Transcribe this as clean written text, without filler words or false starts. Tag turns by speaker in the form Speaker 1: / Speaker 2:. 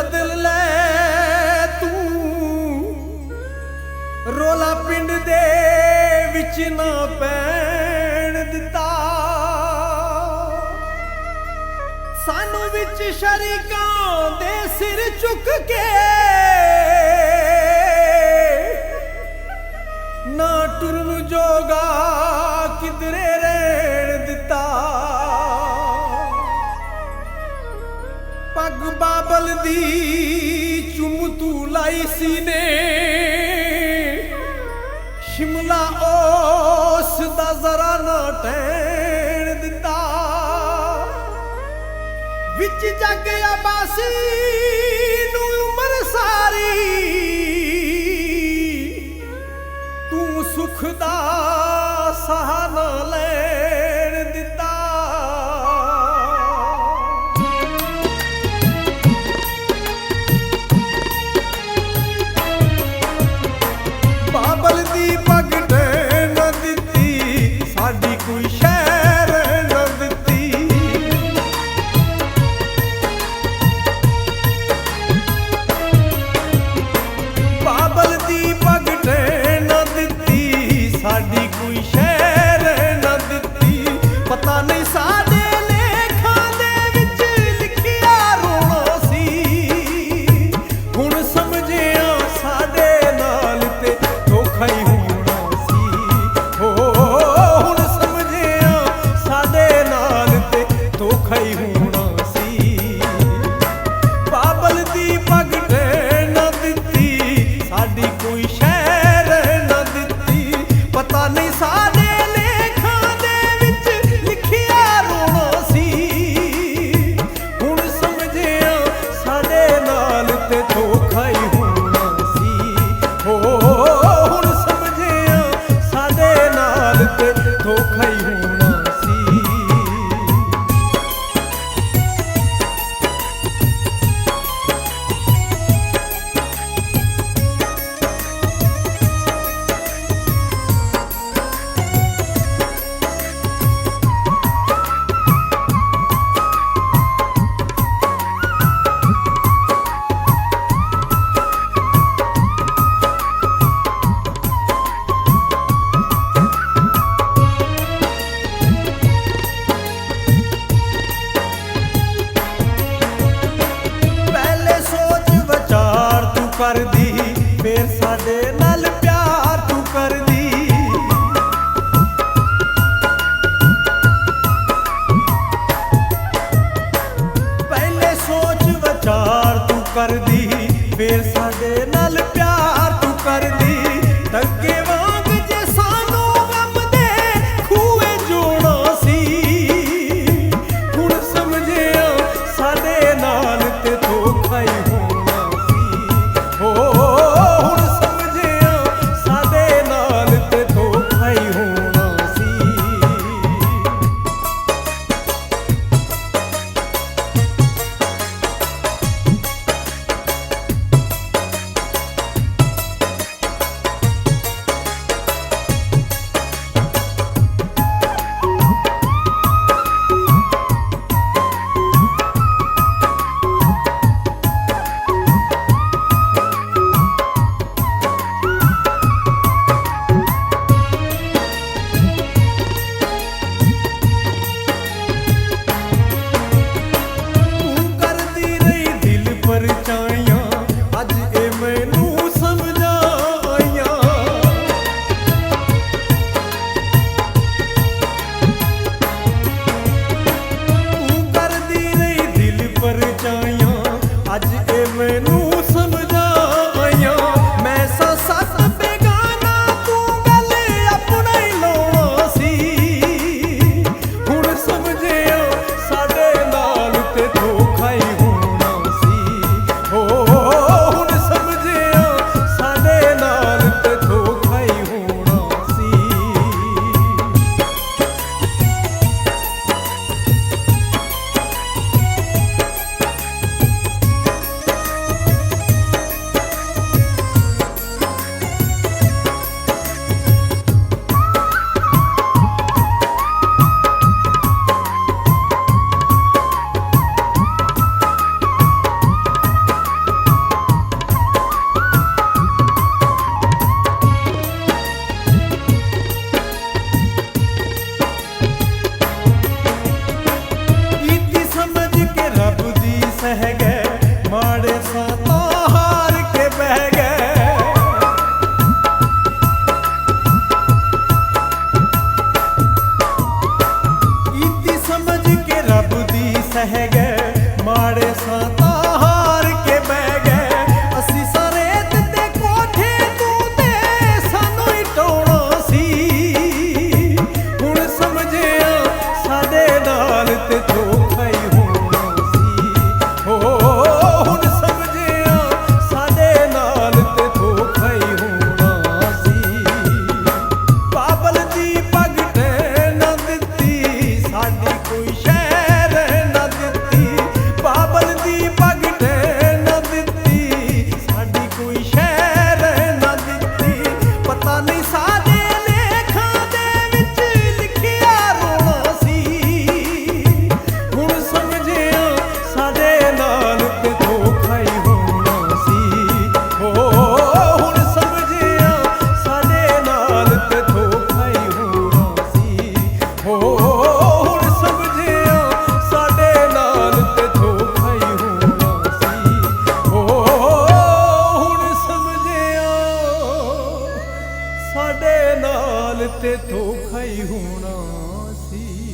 Speaker 1: बदल ले तू रोला पिंड दे विच ना पैण दिता सानू विच शरीकां दे सिर चुक के ना टुरन जोगा किधरे रहन दिता पग बाबल दी चुम तू लाई सी ने शिमला ओस दा जरा ना टहन दिता विच जग अबासी नू उमर सारी तू सुख दा सहारा लैण दिता बाबल दी पग न दिती साडी कोई शहर न दिती बाबल दी पग न दिती साडी कोई शहर न दिती पता नहीं साडे लेखां दे विच लिखिया रोना सी हुण समझिया साडे नाल ते धोखा ही होना सी हो हुण समझिया साडे नाल ते धोखा ही होना सी बाबल दी पग न दिती साडी कोई शहर न दिती पता नहीं साडे लेखां दे विच लिखिया रोना सी हुण समझिया साडे नाल ते धोखा ही होना सी हो हुण समझिया साडे नाल ते धोखा ही होना सी पहले सोच विचार तू कर दी फिर साडे नाल प्यार तू कर दी पहले सोच विचार तू कर दी फिर साडे नाल प्यार तू कर दी धक्के वांग जे सानू गम दे खूए जोड़ा सी हुण समझिया साडे नाल ते धोखा ही होना सी हो हुण समझिया ਸਹਿ ਗਏ ਮਾੜੇ ਸਾਂ ਹਾਰ ਕੇ ਬਹਿ ਗਏ ਅਸੀਂ ਸਾਰੇ ਤੇ ਕੋਠੇ ਤੂੰ ਤੇ ਸਾਨੂੰ ਹੀ ਟਾਉਣਾ ਸੀ ਹੁਣ ਸਮਝਿਆ ਸਾਡੇ ਨਾਲ ਤੇ ਧੋਖਾ ਹੀ ਹੋਣਾ ਸੀ ਹੁਣ ਸਮਝਿਆ ਸਾਡੇ ਨਾਲ ਤੇ ਧੋਖਾ ਹੀ ਹੋਣਾ ਸੀ ਬਾਬਲ ਦੀ ਪੱਗ ਤੇ ਨਾ ਦਿੱਤੀ ਸਾਡੀ ਕੋਈ ਸ਼ੈ ਰਹਿ ਨਾ ਦਿੱਤੀ ਬਾਬਲ ਦੀ ਪੱਗ ਤੇ ਨਾ ਦਿੱਤੀ ਸਾਡੀ ਕੋਈ ਸ਼ੈ ਰਹਿ ਨਾ ਦਿੱਤੀ ਪਤਾ ਨਹੀਂ ਸਾਡੇ ਲੇਖਾਂ ਦੇ ਵਿੱਚ ਲਿਖਿਆ ਰੋਣਾ ਸੀ ਹੁਣ ਸਮਝਿਆ ਸਾਡੇ ਨਾਲ ਤੇ ਧੋਖਾ ਹੀ ਹੋਣਾ ਸੀ ਹੁਣ ਸਮਝਿਆ ਸਾਡੇ ਨਾਲ ਤੇ ਧੋਖਾ ਹੀ ਹੋਣਾ ਸੀ ਹੁਣ ਸਮਝਿਆ ਸਾਡੇ ਨਾਲ ਤੇ ਧੋਖਾ ਹੀ ਹੋਣਾ ਸੀ ਹੁਣ ਸਮਝਿਆ ਸਾਡੇ ਨਾਲ ਤੇ ਧੋਖਾ ਹੀ ਹੋਣਾ ਸੀ।